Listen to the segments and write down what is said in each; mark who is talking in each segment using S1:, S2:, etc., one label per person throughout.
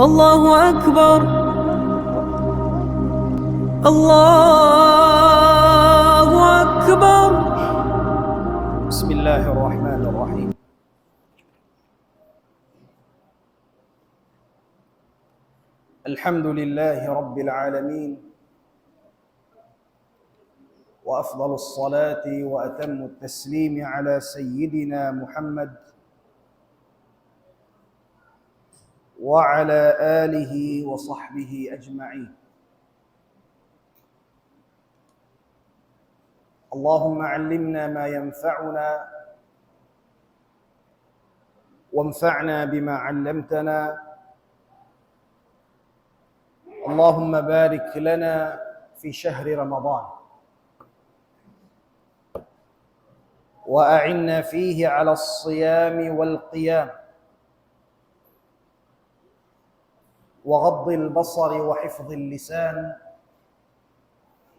S1: الله أكبر الله أكبر.
S2: بسم الله الرحمن الرحيم. الحمد لله رب العالمين، وأفضل الصلاة وأتم التسليم على سيدنا محمد وعلى آله وصحبه أجمعين. اللهم علمنا ما ينفعنا وانفعنا بما علمتنا. اللهم بارك لنا في شهر رمضان وأعنا فيه على الصيام والقيام وغض البصر وحفظ اللسان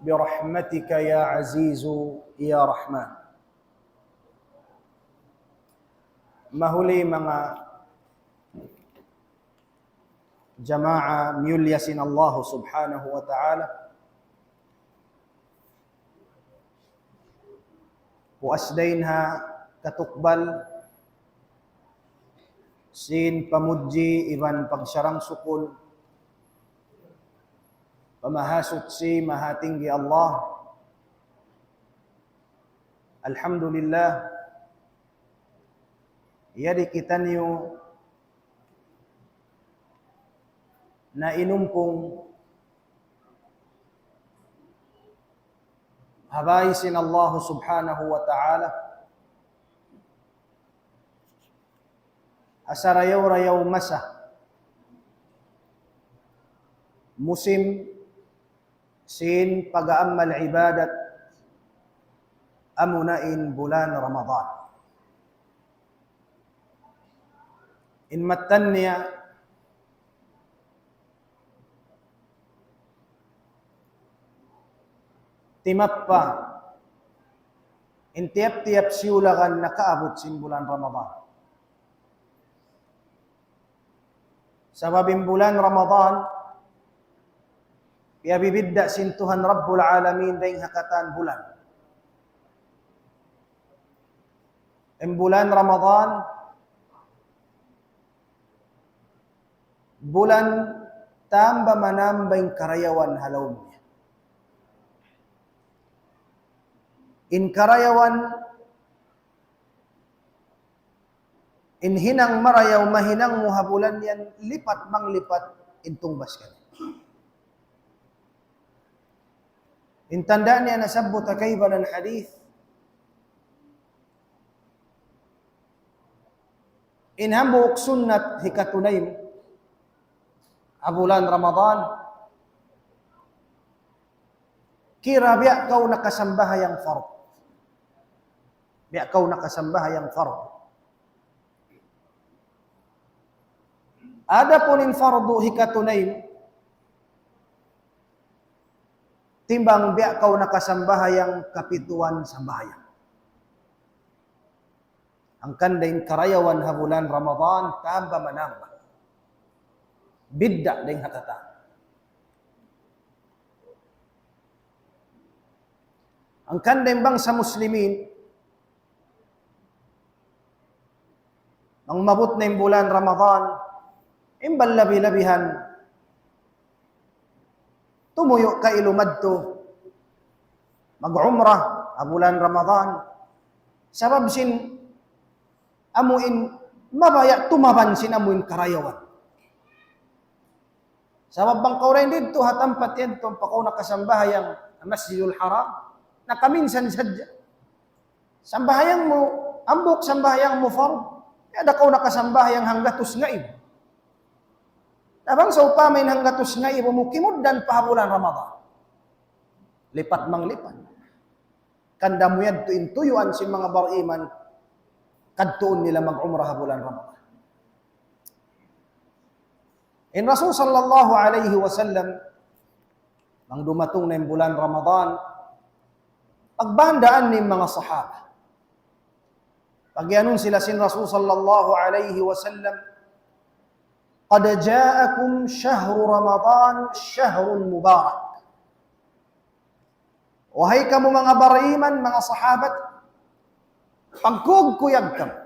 S2: برحمتك يا عزيز يا رحمن. Mahuli mga jama'a miyulyasin Allah subhanahu wa ta'ala, puasdainha katukbal sin pamudji iban pagsyarang sukul pamahasut si mahatinggi Allah. Alhamdulillah, yadi kita niyo na inumpong habaisin Allah subhanahu wa ta'ala asarayaw-rayaw masa musim sin pag-aamal ibadat amunain bulan Ramadan. In matan niya timappa in tiap-tiap siulakan nakaabot sin bulan Ramadan. Sababin bulan Ramadan bibidda sin Tuhan Rabbul Alamin daing hakatan bulan. In bulan Ramadan bulan tamba manambay karayawan halawnya. In karayawan in hinang marayaw mahinang muhabulan yan lipat manglipat intong baskan. In tandaan niya nasabot kayban ang hadith in hambuk sunnat hikatunaym abulan Ramadan kira biya kau nakasambahayang fard. Biya kau nakasambahayang fard. Ada pun in fardu hikatunaym timbang biya kau nakasambahayang kapituan sambahayang. Ang kandaing karayawan habulan Ramadan tamba manamba. Bidda ding hatata. Ang kandaing bangsa muslimin ang mabut na yung bulan Ramadan imbal labi-labihan tumuyo ka ilumadto mag-umrah bulan Ramadan sabab sin amuin mabaya tumaban sin amuin karayawan. Sabab bang kauray dito hatampat yan itong pakaw nakasambahayang Masjidul Haram na kaminsan sadya. Sambahayang mo, ambok sambahayang mo fard, ada kau nakasambahayang hanggatus ngaib. Tabang sa upamain hanggatus ngaib, mukimod dan pahabulan Ramadan. Lipat manglipat. Kanda mo yan tuyuan si mga bariman, kadtuon nila mag-umrah bulan Ramadan. In Rasul sallallahu alaihi wasallam, nang dumatong na yung bulan Ramadan, pagbandaan ni mga sahaba. Pagyanon sila sin Rasul sallallahu alaihi wasallam, qad ja'akum syahru Ramadan syahrun mubarak. Wahai kamu mga bariman, mga sahabat, pagkugkuyag kamu.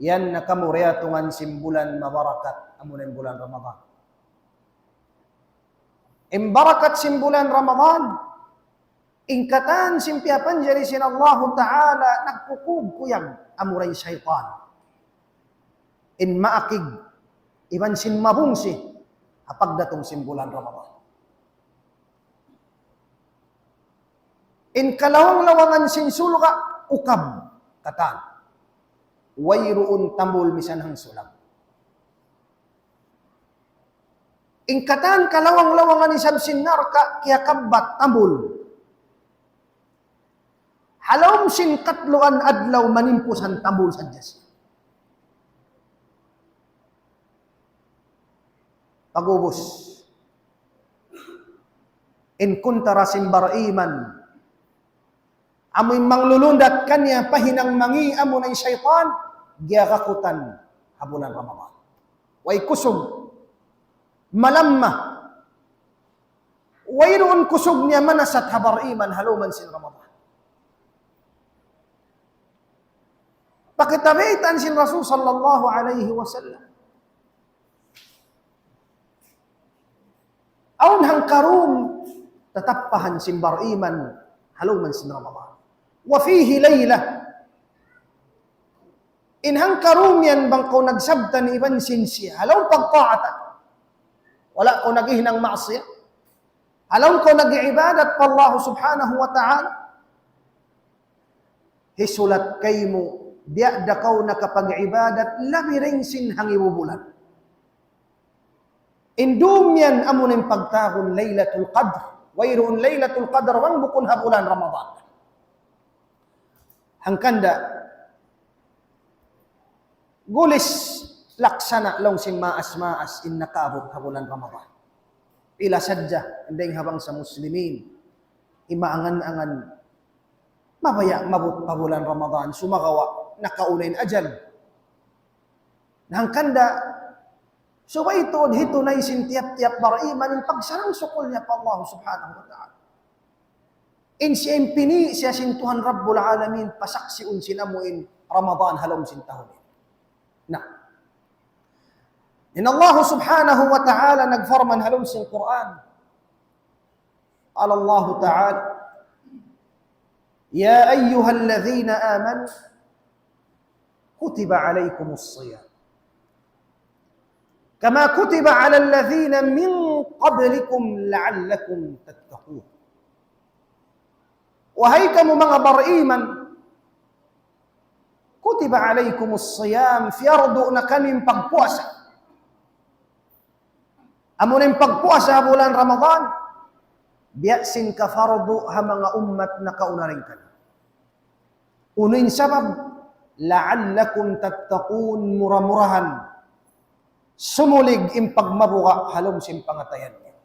S2: Yan na kamu reatungan simbulan mabarakat amunin bulan Ramadan. Imbarakat simbulan Ramadan, ingkatan simpiapan jari sin Allah Ta'ala nagkukugkuyag amuray syaitan. In maakig, iban sin mabungsi, apag datong simbulan Ramadan. In kalawang-lawangan sin sulka, ukab, katan. Wayruun tambul misan hang sulam. In katan kalawang-lawangan isab sin narka, kaya kabat tambul. Halom sin katluan adlaw manimpusan tambul sa Diyos. Pagubos. In kuntara simbar iman, amoy manglulundat kanya pahinang mangi amo ng syaitan, giyakakutan habulan Ramadan. Way kusog, malamma, way roon kusog niya manasat habar iman haluman sin Ramadan. Pakitabitan sin Rasul sallallahu alaihi wasallam. Aun hang karum tatappahan simbar iman haluman sin Ramadan. Wa fihi layla. Inhang karum yan bang ko nagsabtan iban sin siya. Halaw pagtaatan. Wala ko nagihinang maasya. Halaw ko nag-ibadat pa Allah subhanahu wa ta'ala. Hisulat kay mo diya da kaw nakapag-ibadat labi ring sin hangibubulan. Indum yan amunin pagtahon Laylatul Qadr. Wayroon Laylatul Qadr wang bukun habulan Ramadan. Hangkanda gulis laksana long sin maas-maas in nakaabot habulan Ramadan. Pila sadya indeng habang sa muslimin imaangan-angan mabaya mabut habulan Ramadan sumagawa nakaunain ajal. Hangkanda so ito, hito na isin tiap-tiap baraiman yung pagsarang sukul niya pa Allah subhanahu wa ta'ala. In siya impini siya sin Tuhan Rabbul Alamin pasaksiun sinamuin Ramadan halom sin tahunin. Nah. In Allah subhanahu wa ta'ala nagfarman halom sin Quran. Qala Allah ta'ala, Ya ayyuhallazina amanu, kutiba alaykumus siyam. Kama kutiba ala alladhina min qablikum la'allakum tattaqun. Wahai kamu mga bariman, kutiba alaykumus siyam, fiyardo na kaming pagpuasa. Amunin pagpuasa bulan Ramadan, biyasin ka fardo ha mga ummat na kaunaring ka. Unuin sabab, la'allakum tattaqun muramurahan. Sumulig impagmabuka halom sin pangatayan niya.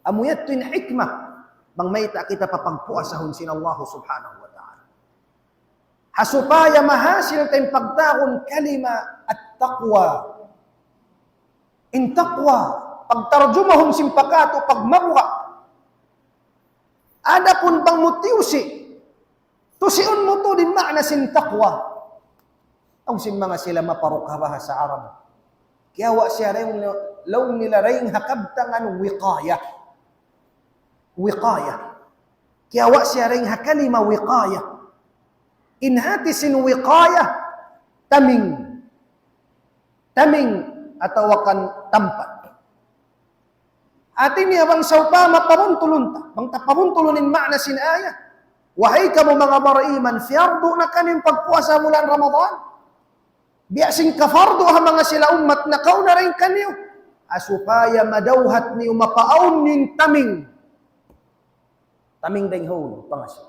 S2: Amuyat tuin hikmah bang may kita papagpuasahon sin Allah subhanahu wa ta'ala. Hasupaya mahasil tayong pagtakon kalima at taqwa. In taqwa, pagtarjumahon sin pakato pagmabuka. Ada pun bang mutiusi, tusiun mo to din makna sin taqwa. Ang sin mga sila maparukabah sa Arab. Kaya wa siya rin law nila rin hakabtangan wiqaya. Wiqaya. Kaya wa siya rin hakalima wiqaya. Inhati sin wiqaya, taming. Taming atau wakan tampat. Atin niya bang saupa mapabuntulunta. Bang tapabuntulunin makna sin ayah. Wahai kamu mga bariman, fiyardo na kanin pagpuasa bulan Ramadan. Biasing kafardo ha mga sila umat na kau na rin kanyo. Asupaya madawhat niyo mapaon nin taming. Taming ding hon, pangasyo.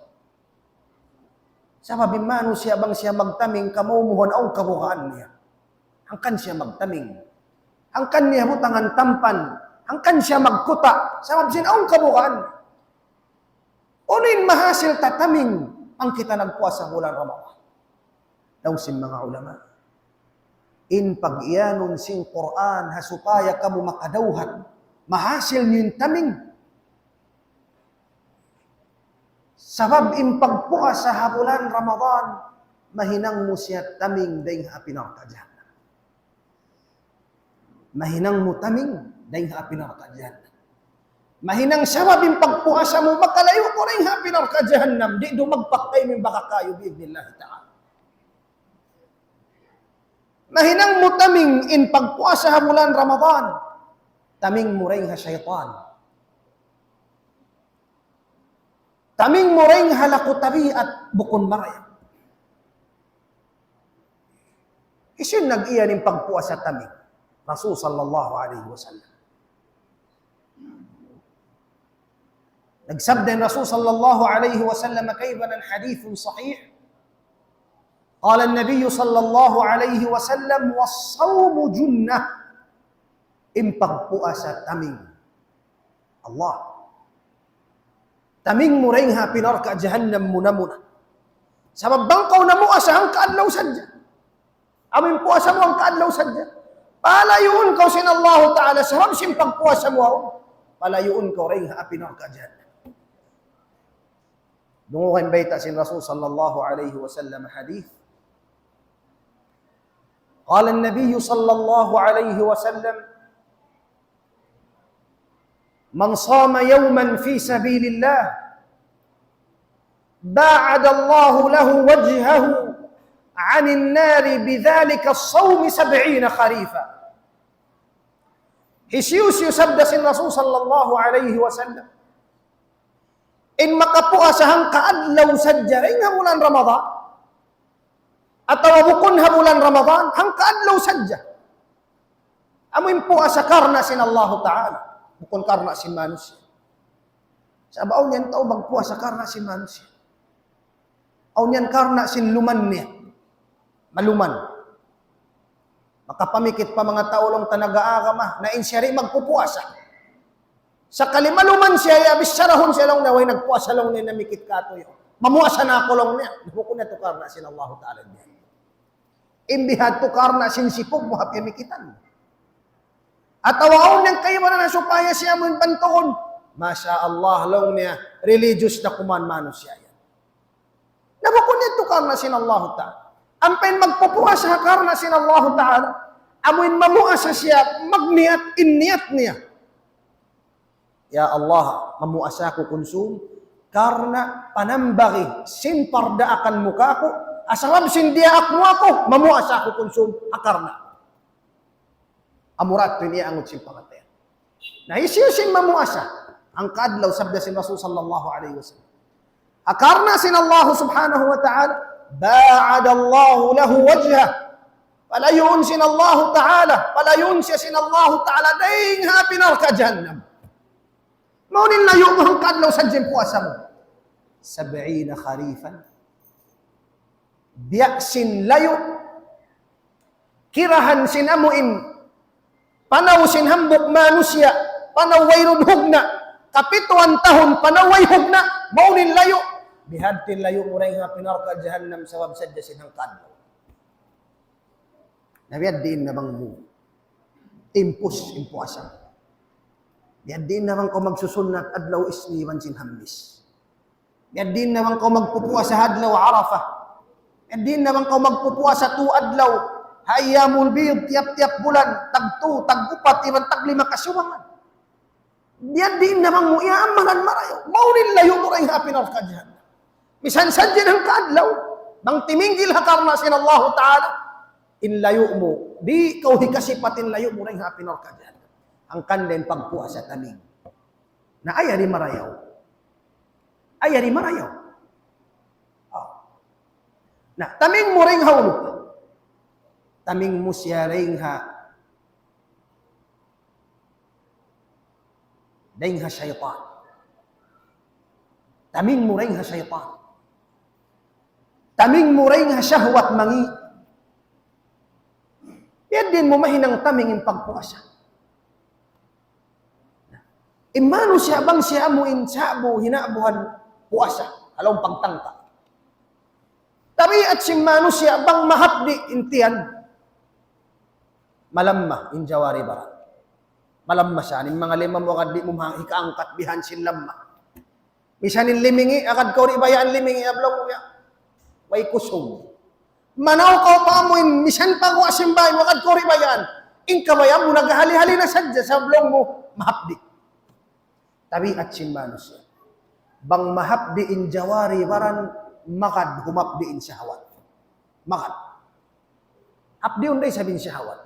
S2: Sa mabimano siya bang siya magtaming, kamumuhon ang kabukaan niya. Hangkan siya magtaming. Hangkan niya butangan tampan. Hangkan siya magkuta. Sa mabsin ang kabukaan. Unin mahasil tataming ang kita nagpuasa bulan Ramadan. Daw sin mga ulama. in pag-iyanon sing Quran hasupaya kamu makadauhan, mahasil nyo yung taming. Sabab in pagpuas sa habulan Ramadan, mahinang mo siya taming dahil pinarka jahannam. Mahinang mo taming dahil pinarka jahannam. Mahinang sabab in pagpuasa mo, makalayo ko rin pinarka jahannam, di dumagpak kayo min baka kayo bi'idnillah ta'ala. Mahinang mo taming in pagpuasa sa bulan Ramadan, taming mo rin syaitan. Taming mo rin halakutabi at bukon maray. Isin nag-iyan in pagpuasa taming. Rasul sallallahu alaihi wasallam. Nagsabda Rasul sallallahu alaihi wasallam kayfa ng hadithun sahih. قال النبي صلى الله عليه وسلم والصوم جنة إن pagpuasa taming Allah taming mo rin pinarka jahannam muna sabab bangkaw na mo asahang kaadlaw sadya amin puasa mo ang kaadlaw sadya palayuon kaw sin Allah Ta'ala sabab sin pagpuasa mo palayuon kaw rin pinarka jahannam dungukan baita sin Rasul sallallahu alaihi wasallam hadith. قال النبي صلى الله عليه وسلم من صام يوما في سبيل الله باعد الله له وجهه عن النار بذلك الصوم 70 خريفا. Hisius yusabda sin Rasul sallallahu alaihi wasallam in makapuasahang kaadlaw sadya rin bulan Ramadan atau bukon ha bulan Ramadan hang kaadlaw sadya amoy puasa karna sin Allah Ta'ala bukon karna sin manusia sabaw niyan tao magpuasa karna sin manusia aw niyan karna sin luman niya maluman makapamikit pa mga tao lang tanaga-agama na insyari magpupuasa sa kalimaluman siya abis sarahon siya lang na way nagpuasa lang niya namikit kato yun mamuasa na ako lang niya bukon na to karna sin Allah Ta'ala niya imbihad to karna sinsipog mo hapyamikitan. At awaon niyang kayo na supaya siya mo yung pantoon. Masya Allah lang niya, religious na kuman-mano siya yan. Nabukon niya to karna sin Allah Ta'ala. Ang pain magpupuas sa karna sin Allah Ta'ala, amoin mamuasa siya, magniat, inniyat niya. Ya Allah, mamuasa ko konsum, karna panambagi, sin parda akan muka ko, asarab sindia akmu ako, mamuasa ko konsum akarna. Amurat niya ang utsim pangatayan. Na isiyusin mamuasa, ang kadlaw sabda sin Rasul sallallahu alaihi wasallam. Akarna sin Allah subhanahu wa ta'ala, ba'ad Allah lahu wajhah. Palayun sin Allah ta'ala, palayun siya sin Allah ta'ala, dahing hapinar ka jahannam. Maunin layo mo ang kadlaw sa dyan puasa mo. 70 kharifan. Biaksin layo, kirahan sinamuin, panaw sinhambok manusia, panaw wayrun hugna, kapituan tahon, panaw way hugna, maunin layo, bihadtin layo mo rin nga pinarka jahannam sa wabsadya sinang kadlaw. Nabiyaddiin na bang mo, timpus, impuasang. Biyaddiin na bang ko magsusunat adlaw isniwan sinhambis. Biyaddiin na bang ko magpupuas sa hadlaw Arafah. Hindi naman ko magpupuwa sa tuadlaw, hayamul biyog, tiap-tiap bulan, tag-2, tag-4, iban tag-5 kasuwangan. Diyan din naman mo, iaamangan marayo. Maunin layo mo rin hapin ka dyan. Misan sadya ng kaadlaw, bang timinggil hakarna sin Allah Ta'ala, in layo mo, di kau hikasipatin layo mo rin hapin ka dyan. Ang kanden pagpuwa sa taming. Na ayari marayaw. Ayari marayaw. Na taming mo ring haulog. Taming mo siya ring daing syaitan. Taming mo ring syaitan. Taming mo ring syahwat mangi. Yan din mo mahinang taming yung pagpuasa. Imano siya bang siya mo insabo hinabuhan puasa. Along pagtangka. Tapi at si manusia bang mahapdi intian. malamma in jawari barat. Malamma siya, ning mga lima mo akad di mo hikaangkat bihan sin lamma. Misanin limingi, akad kauri bayaan limingi, ablong mo may kusog. Manaw ka pa mo, misan pa ko asimbahin, akad kauri bayaan. In kabayan mo, naghali-hali na sadya sa ablong mo, mahapdi. Tabi at simbano siya. Bang mahapdi in jawari baran, makad humapdi in syahwat. Makad. Hapdi unday sabihin syahwat.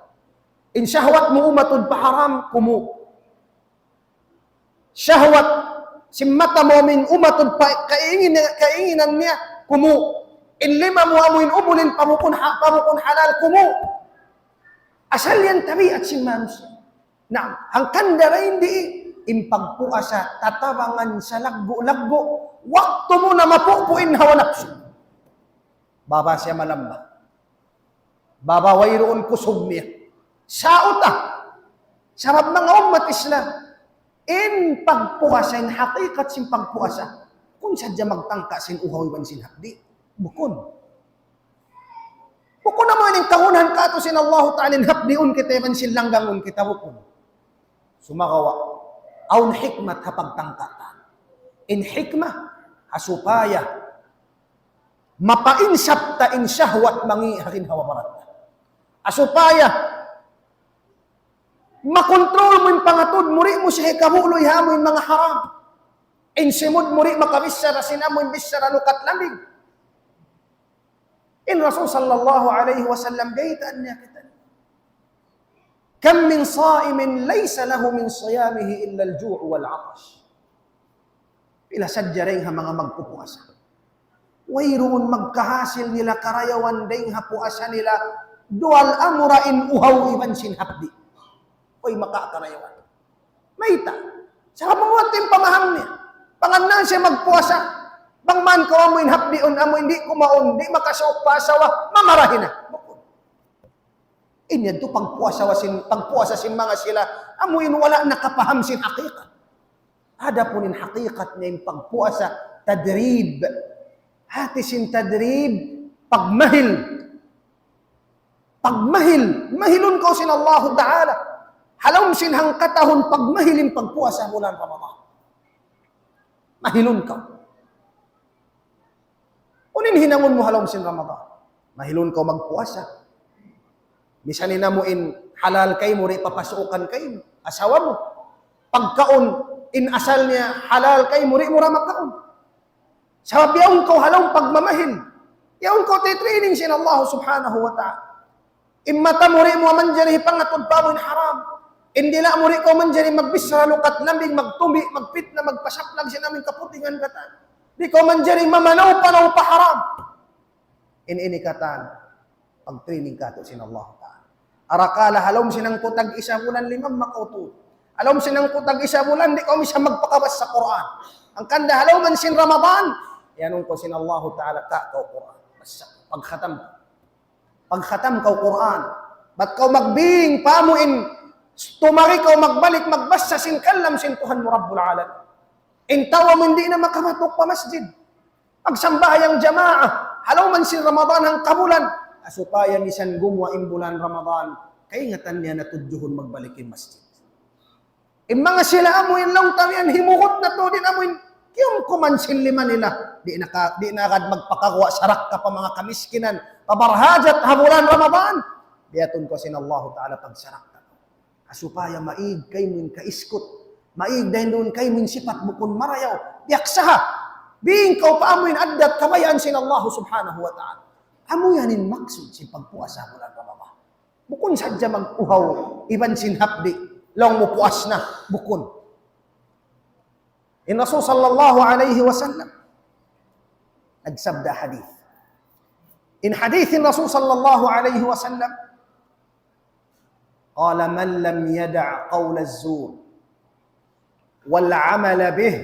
S2: In syahwat mo umatod pa haram, kumu. Syahwat, simmata mo min umatod pa kainginan niya, kumu. In lima mo amuin umulin pamukun halal, kumu. Asal yan tabi at simmans. Na, ang kandara hindi impagpuasa, tatabangan sa lagbo-lagbo, wakto mo na mapupuin hawa nafsu. Baba siya malamba. Baba wayroon kusog niya. Sauta, sarap mga umat Islam, in pagpuasa, in hakikat sin pagpuasa, kung sadya magtangka sin uhaw iban sin hakdi, bukon. Bukon naman yung kahunan kato sin Allah ta'ala, hakdiun kita iban sin langgangun kita bukon. Sumakawa, aun hikmat hapagtangkatan. In hikmah, hasupaya, mapainsap ta in syahwat mangi hakin hawa barat. Asupaya, makontrol mo yung pangatod, muri mo siya kabuloy ha mo yung mga haram. Insimod muri makabisara, sinamo yung bisara lukat lamig. In Rasul sallallahu alaihi wasallam, gaitaan niya kita. Kam min saimin laysa lahu min siyamihi illa al-ju' wal-'atash. Pila sadya rin ha mga magpupuasa. Wayroon magkahasil nila karayawan din ha puasa nila, dual amura in uhaw iban sin hapdi. Oy makakarayawan. Maita. Sa mga tim pamaham niya. Panganan siya magpuasa. Bangman ko amoy hapdion, amoy hindi kumaon, di makasok pasawa, mamarahin na. Inyan to pagpuasa sin mga sila, amoy wala nakapaham sin hakikat. Ada punin hakikat niya yung pagpuasa, tadrib. Hati sin tadrib, pagmahil. Pagmahil. Mahilun ko sin Allah Ta'ala. Halom sinhang katahon pagmahilin pagpuasa bulan Ramadan. Mahilun ka. Unin hinamon mo halom sin Ramadan. Mahilun ka magpuasa. Misanin na mo in halal kay mo, papasukan kay asawa mo. Pagkaon, in asal niya halal kay mo, magkaon. Sabi yaon ko halom pagmamahil. Yaon ko titraining sin Allah subhanahu wa ta'ala. Immata mo mo manjari pangatod pa mo in haram. Hindi na muri ko man dyan magbisra, lukat lamig, magtumi, magpit na magpasaplag siya namin kaputingan katan. Di ko man dyan mamanaw pa haram. In katan, pag-training ka to sin Allah ta'ala. Arakala, halom sinang kutag isa bulan, limang makauto. Halom sinang kutag isa bulan, di ko siya magpakabas sa Quran. Ang kanda, haloman sin Ramadan, yanong ko sin Allah ta'ala ka kau Quran. Pagkhatam ka. Pagkhatam kau Quran. Ba't kau magbing, pamuin, tumari ka magbalik, magbasa sin kalam sin Tuhan mo Rabbul Alamin. Intawa mo hindi na makamatok pa masjid. Pagsambayang jamaah, halaw man sin Ramadan ang kabulan, asupaya misan gumwa imbulan Ramadan, kaingatan niya natudyuhon magbalikin masjid. Mga sila amoy long tamian, himuhot na to din amoy, kiyong kumansin lima nila, di na agad magpakagawa, sarak ka pa mga kamiskinan, pabarhajat habulan Ramadan, diyaton ko sin Allah Ta'ala pagsarak ka. Asupaya maig kay min kaiskot, maig dahil doon kay min sipat bukon marayaw, yaksaha, biing kau paamuin addat kabayaan sin Allah subhanahu wa ta'ala. Amuyanin maksud si pagpuasa bulan Ramadan. Bukon sadya mag-uhaw, iban sin hapdi, lang mo puas na, bukon. In Rasul sallallahu alayhi wa sallam, nagsabda hadith. In hadithin Rasul sallallahu alayhi wa sallam, قال من لم يدع قول الزور والعمل به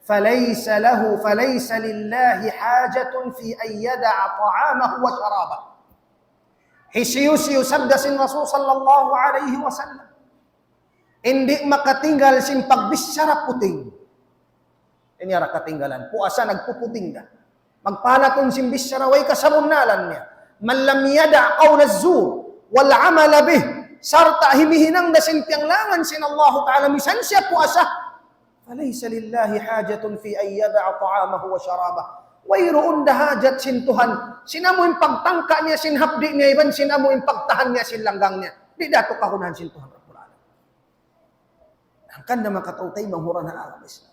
S2: فليس لله حاجة في أن يدع طعامه وشرابه. Hisiyusiyo sabda sin Rasul sallallahu alaihi wasallam. Hindi makatinggal sin pagbisara puting. Ini ara katinggalan. Puasa nagpuputing da. Magpalaton sin bisara way kasabunalan niya. Man lam yada' qawl az-zur wal 'amala bih sarta himihinang da sintianglangan sin Allah Ta'ala misan siya puasa. Falaysa lillahi hajatun fi an yada'a ta'amahu wa syarabah. Wayroon da hajat sin Tuhan. Sinamo yung pagtangka niya, sin hapdi niya, iban sinamo yung pagtahan niya, sin langgang niya. Di dato kahunahan sin Tuhan. Ang kanda makatautay manghura na alam Islam.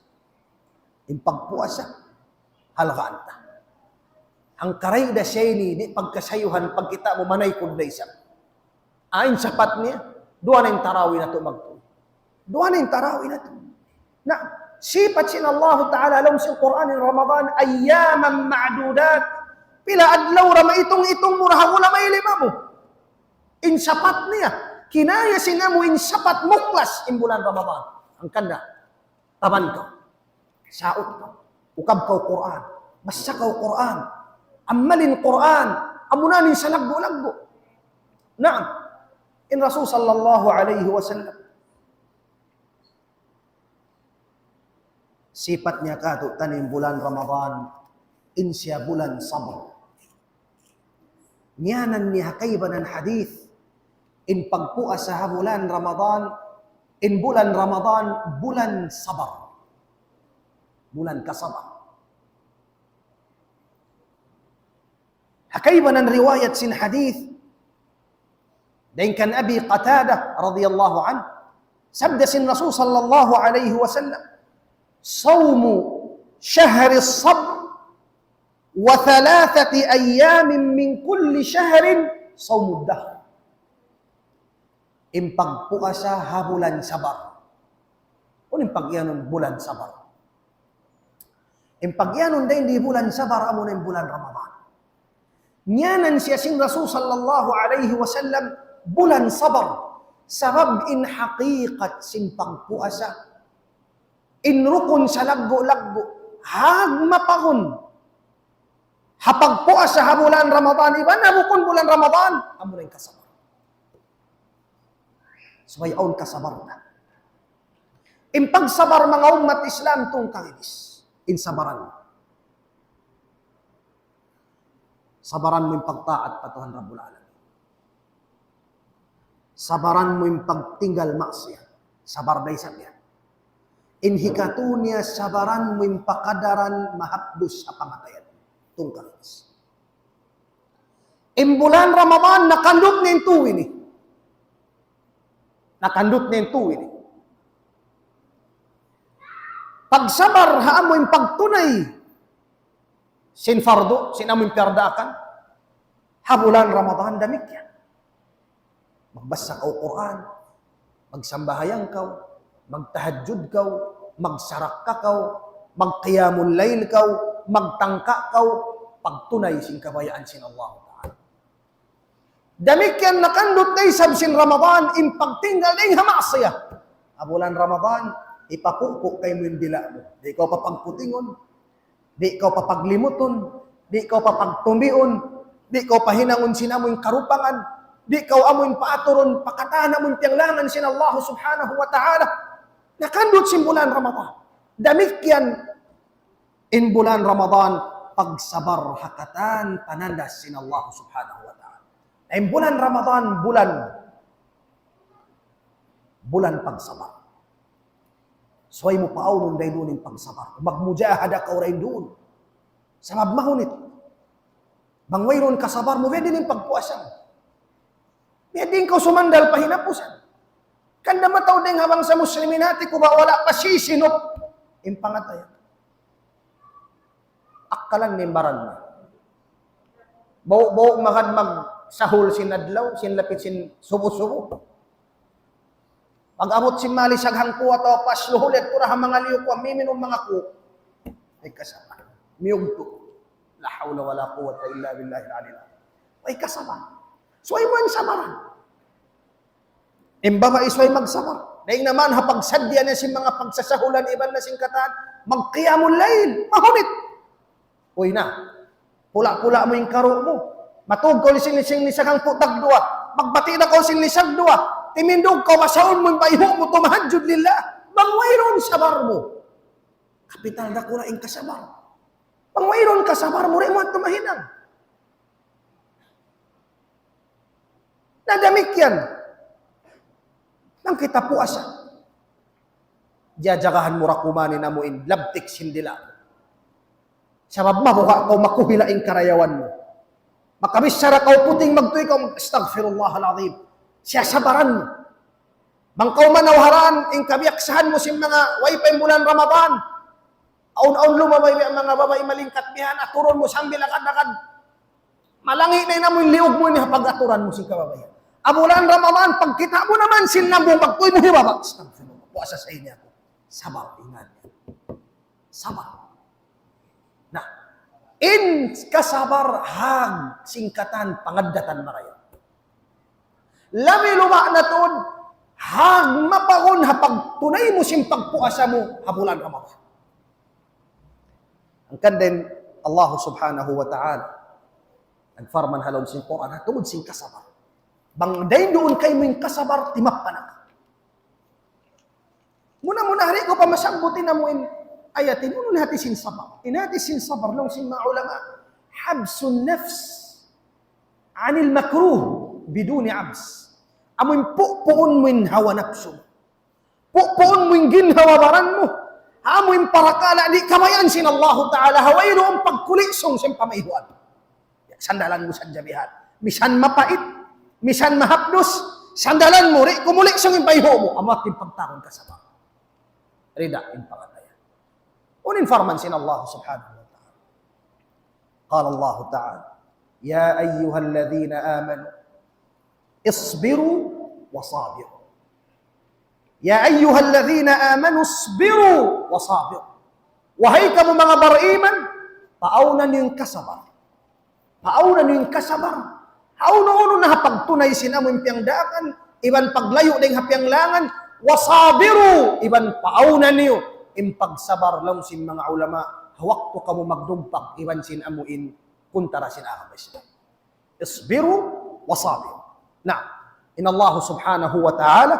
S2: Yung pagpuasa, halagaan ta. Ang karay da siya ni, di pagkasayuhan, pagkita mo manay kung da isang. Ayon sapat niya, duwa na yung tarawih na ito magtuloy. Duwa na yung tarawih na ito. Na, sipat sin Allah Ta'ala alam sa Quran in Ramadan, ayyaman ma'dudat. Pila adlaw rama itong murah wala may lima mo. In sapat niya, kinaya sinamo in sapat muklas in bulan Ramadan. Ang kanda, taban ka, saot ka, ukab ka Quran, basa ka Quran, amalin Quran, amunanin sa lagbo-lagbo. Naam, in Rasul sallallahu alaihi wasallam, sipat niya ka tanim bulan Ramadan, insya bulan sabar. Niyanan niya kayban ang hadith, in pagpuas sa bulan Ramadan, in bulan Ramadan, bulan sabar. Bulan kasabar. Hakayban ang riwayat sin hadith, dahin kan Abi Qatada radiyallahu anhu, sabda sin Rasul sallallahu alaihi wasallam, sawmu syahri sabr, wa thalathati ayyamin min kulli syahrin, sawmu dahr. Impagpuasa ha bulan sabar. Kung impagyanon bulan sabar. Impagyanon din di bulan sabar amo na bulan Ramadan. Nyanan siya sin Rasul sallallahu alaihi wasallam bulan sabar. Sabab in haqiqat sin pagpuasa. In rukun sa laggo-laggo. Hag mapahon. Hapagpuasa ha bulan Ramadan. Iba na rukun bulan Ramadan. Amo na yung kasabar. Sumayaon kasabar na. Impagsabar mga umat Islam itong kanginis. Insabaran. Sabaran mo yung pagtaat patuhan Rabbul Alamin. Sabaran mo yung pagtinggal maksya. Sabar day sabihan. Inhikatunya sabaran mo yung pakadaran mahapdos sa pamatayan. Itong kanginis. Imbulan Ramadan nakandot na yung tuwin eh. Nakandot na yung tuwin. Pagsabar, haan mo yung pagtunay. Sin fardo, sin among perdaakan. Habulan Ramadan, damit yan. Magbasa ka o Quran, magsambahayang ka, magtahadjud ka, magsarak ka, magqiyamul layl ka, magtangka ka, pagtunay sin kabayaan sin Allah. Damikyan nakandot day sabsin Ramadan, impagtinggal day hamasya. Abulan Ramadan, ipakuko kay mo yung dila mo. Di ikaw papagputingon, di ikaw papaglimuton, di ikaw papagtumbion, di ikaw pahinangon sinamo yung karupangan, di ikaw amo yung paaturon, pakatana mo yung tiyanglangan sin Allah subhanahu wa ta'ala. Nakandot sin bulan Ramadan. Damikyan in bulan Ramadan, pagsabar hakatan, panandas sin Allah subhanahu wa ta'ala. Ay bulan Ramadan, bulan pagsabar. So ay mo paawnon day doon yung pagsabar. Magmujahada ka rin doon. Sa mabmahunit. Bangwayron kasabar mo, pwede din pagpuasan. Pwede din ka sumandal pahinapusan. Kanda mataw din habang sa muslimin natin kung ba wala pa sisinop. Impangatayan. Akkalan ni baran mo. Bawa magad sahul sin adlaw, sin lapit sin subo-subo. Pag-abot sin mali saghang ko ato pas luhulet pura ha mga liyo ko miminum mga ko. Ay kasama. Miyugto. La hawla wala quwwata illa billahi al-aliyyil. Ay kasama. So ay man sabaran. Imbaba isoy magsabar. Daing naman hapagsadya na sin mga pagsasahulan iban na sin katan, magqiyamul layl, mahunit. Uy na. Pula-pula mo yung karo mo. Matug ko lising-lising lisang putag dua. Magbati na ko lisang dua. Timindog ko, masaon mo yung paiho mo, tumahadjud lillah. Bangwayron sabar mo. Kapital na ko na yung kasabar. Bangwayron kasabar mo rin mo at tumahinang. Nadamik yan. Nang kita puasa. Jajagahan mo rakumanin na mo in labtik sindila. Sabab mabuka kau makuhilaing karayawan mo. Makabis sara kau puting magtuy kau astaghfirullahalazim. Siya sabaran mo. Bangkaw manawharan ing kabiyaksahan mo sin mga waypay bulan Ramadan. Aun-aun lumabay ang mga babay malingkat bihan aturon mo sambil lakad-lakad. Malangi na mo liog mo ni pag-aturan mo si kababayan. Abulan Ramadan pagkita mo naman sinambong magtuy mo hibaba. Astagfirullah. Puasa sa inyo ako. Sabar, ingat. Sabar. Nah, in kasabar hag singkatan pangadatan maraya. Labi luma na tun, hag mapagon hapag tunay mo sing pagpuasa mo habulan Ramadan. Ang kanden Allah subhanahu wa ta'ala nagfarman halon sing Quran tungod sing kasabar. Bangday doon kay mo yung kasabar timap pa na. Muna hari ko pa masambutin na mo in ayatin mo hati sin sabar. Inati sin sabar nung sin mga ulama habsun nafs anil makruh biduni abs. Amoy pupuon mo in hawa nafsu. Pupuon mo in ginhawabaran mo. Amoy parakala di kamayan sin Allah Ta'ala haway doon pagkulisong sin pamayhuan. Sandalan mo sa jabihan. Misan mapait, misan mahapdos, sandalan mo, kumulisong yung payho mo, amat yung pagtakon ka sa mga. Rida yung pangataya. Unin farman sin Allah subhanahu wa ta'ala. Qala Allah ta'ala, Ya ayyuhalladhina amanu, isbiru wa sabiru. Ya ayyuhalladhina amanu, isbiru wa sabiru. Wahai kamu mga bariman, paaunan yung kasabar. Paaunan yung kasabar. Hauno-uno na hapagtunay sinamo yung piyangdakan, iban paglayo ding hapyanglangan, wasabiru, iban paaunan niyo, impagsabar lang sin mga ulama, hawak ko kamo magdumpak, iban sin amuin, kuntara sin akabas. Isbiru, wasabiru. Na, in Allah subhanahu wa ta'ala,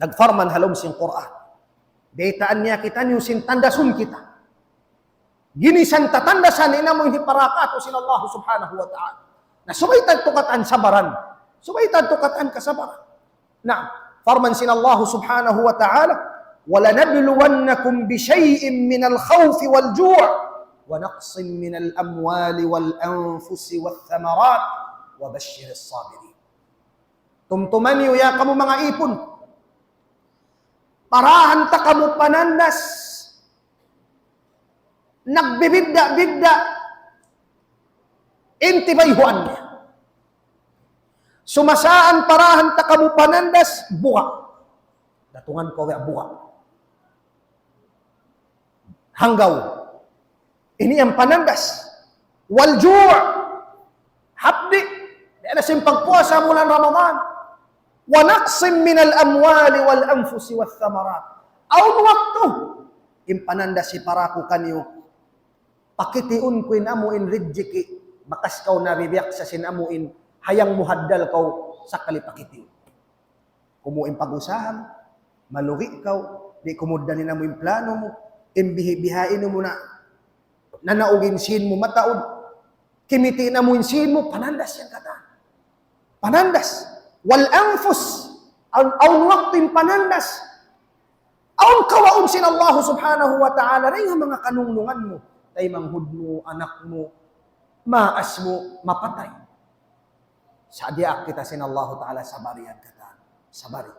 S2: nagfarman halom sin Quran. Daytaan niya kita niyo sin tandasun kita. Ginisan tatandasan ina mo hiparakato sin Allah subhanahu wa ta'ala. Na subaytad tukatan sabaran. Subaytad tukatan kasabaran. Na, farman sin Allah subhanahu wa ta'ala, وَلَنَبْلُوَنَّكُمْ بِشَيْءٍ مِّنَ الْخَوْفِ وَالْجُوعِ وَنَقْصٍ مِّنَ الْأَمْوَالِ وَالْأَنفُسِ وَالثَّمَرَاتِ وَبَشِّرِ الصَّابِرِينَ. Tumtuman niyo ya kamu mga ipon. Parahan ta kamu panandas. Nagbibidda-bidda. Inti bayhuan niya. Sumasaan parahan ta kamu panandas, buka. Datungan ko buka. Hanggaw. Ini ang panandas. Walju' habdi. Dahil sa pagpuasa bulan Ramadan. Wa naqsim min al-amwali wal-anfusi wal-thamarat. Aun waktu. Impanandas si paraku kanyo. Pakitiun ko inamu in ridjiki. Bakas kau nabibiyak sa sinamuin, hayang muhaddal kau sa kalipakitiw. Kumuin pag-usahan, malugi kau, di kumudalin na mo yung plano mo, imbihi-bihain mo na, nanaugin sin mo mataod, kimiti na mo yung sin mo, panandas yan kata. Panandas. Wal-anfus, aun waktu yung panandas, aun kawaun sin Allah subhanahu wa ta'ala, rin ang mga kanunungan mo, tay manghud mo, anak mo, maas mo, mapatay. Sa diak kita sin Allah Ta'ala sabarian kata. Sabari.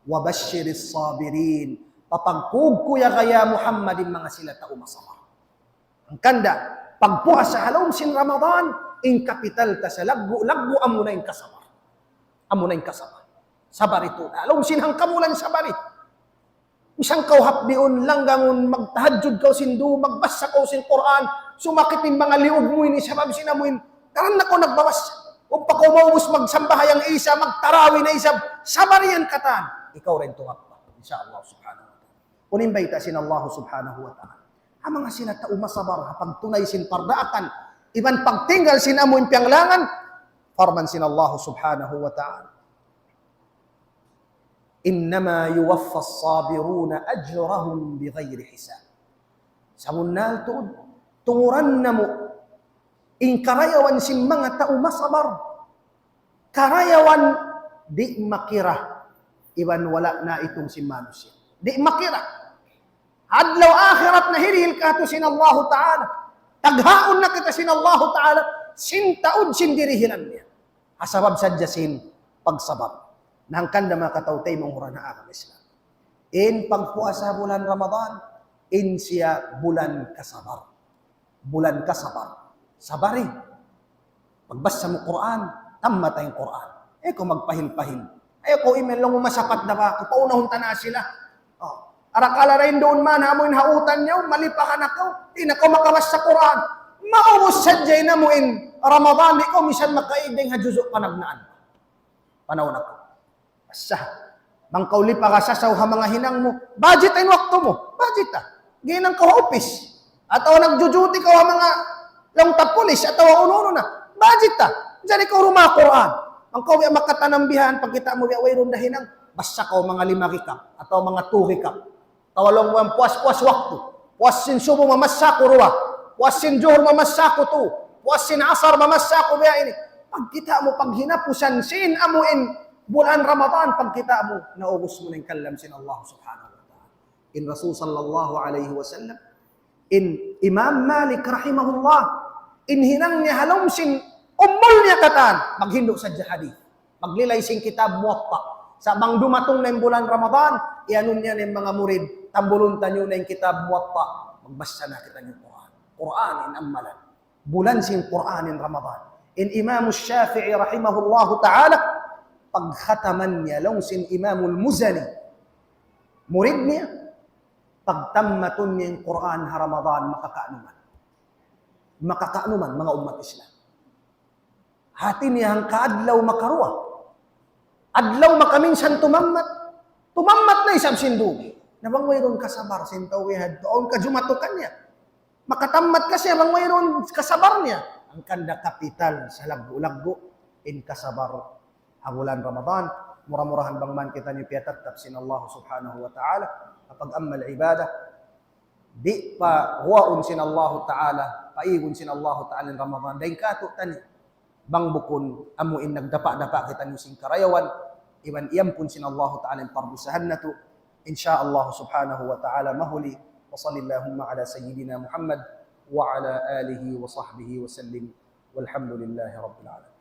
S2: Wabashiris sabirin. Papagkug kuya kaya Muhammadin mga sila tao masama. Ang kanda, pagpuasa halom sin Ramadan, in kapital ta sa lagbu amo na yung kasabar. Amo na yung kasabar. Sabar ito. Halom sin hangkamulan sabari. Isang kau hapdion lang gangun magtahadjud kau sindu, magbasa kau sin Quran, sumakitin mga liog mo ini sabab sinamuin, karan na ko nagbawas. Kung pa ko maubos magsambahayang isa, magtarawi na isa, sabarian katan. Ikaw rin tungap pa. Insyaallah subhanahu wa ta'ala. Unimbay ta sin Allah subhanahu wa ta'ala. Ang mga sinatao masabar, hapag tunay sin pardaakan, iban pagtinggal sin amuin piyanglangan, farman sin Allah subhanahu wa ta'ala. Innama yuwaffa as-sabiruna ajrahum bighayri hisab. Sa munnal tuod, tunguran na mo, in karayawan sin mga tao masabar. Karayawan di makira. iwan wala na itong si Manus. Di makira. Adlaw akhirat na hirihil ka to sin Allah Ta'ala. Taghaon na kita sin Allah Ta'ala. Sintaod sin dirihilan niya. Asabab sadya sin pagsabab. Nangkan na makatautay mong hurana akam Islam. In pagpuasa bulan Ramadan, in siya bulan kasabar. Bulan kasabar. Sabari. Pagbasa mo Quran, tamma tayong Quran. Kung magpahil-pahil. Kung email lang mo masapat na ba, kung paunahunta na sila. Arakala rin doon man, hamoin hautan niyo, malipakan ako. Di na ko makawas sa Quran. Maubos sadyay na mo in Ramadan, di ko misan makaibing hajuzok panagnaan. Panahon ako. Asa. Mangkauli pa ka sa mga hinang mo. Budget ay wakto mo. Budget ah. Ginang ka office. At o nagjujuti ka mga langta pulis. At o ununo na. Budget ah. Diyan ikaw rumah Quran. Mangkauli ang makatanambihan. Pagkita mo away ron dahinang. Basta ka mga 5 rikap. At o mga 2 rikap. Tawalong mo ang puas-puas wakto. Puasin subo mamasako ruwa. Puasin juhur mamasako to. Puasin asar mamasako biya ini. Pagkita mo paghinapusan sin amuin bulan Ramadan, pagkita mo, naubos mo ng kalam sin Allah subhanahu wa ta'ala. In Rasul sallallahu alaihi wasallam, in Imam Malik rahimahullah, in hinang niya halom sin umul niya katan, maghindo sa hadith. Maglilay sin kitab muwatta. Sa bang dumatong na yung bulan Ramadan, ianun niya ng mga murid, tambuluntan nyo na yung kitab muwatta. Magbasa na kita yung Quran. Quran in ammalan. Bulan sin Quran in Ramadan. In Imam Shafi'i rahimahullah ta'ala, pagkhataman niya lang sin Imamul Muzani. Murid niya, pagtammatun niya yung Quran ha Ramadan, makakaanuman. Makakaanuman, mga umat Islam. Hati niya ang kaadlaw makaruwa. Adlaw makaminsan tumammat. Tumammat na isang sindugi. Nabang mayroon kasabar, sintawihad, doon ka jumatukan niya. Makatammat kasi, abang mayroon kasabar niya. Ang kanda kapital sa laggo-laggo, in kasabar bulan Ramadan, murah-murahan bang man kita niyo piyatatap sin Allah subhanahu wa ta'ala, kapag amal ibadah, di pa huwaon sin Allah ta'ala, paigon sin Allah ta'ala in Ramadan, dahil kato tani, bang bukon, amuin nagdapa-dapa kita niyo sin karayawan, iwan iyampun sin Allah ta'ala in parbusahan na to, insya Allah subhanahu wa ta'ala mahuli, wa salillahumma ala sayyidina Muhammad, wa ala alihi wa sahbihi wa sallim, walhamdulillahi rabbil alamin.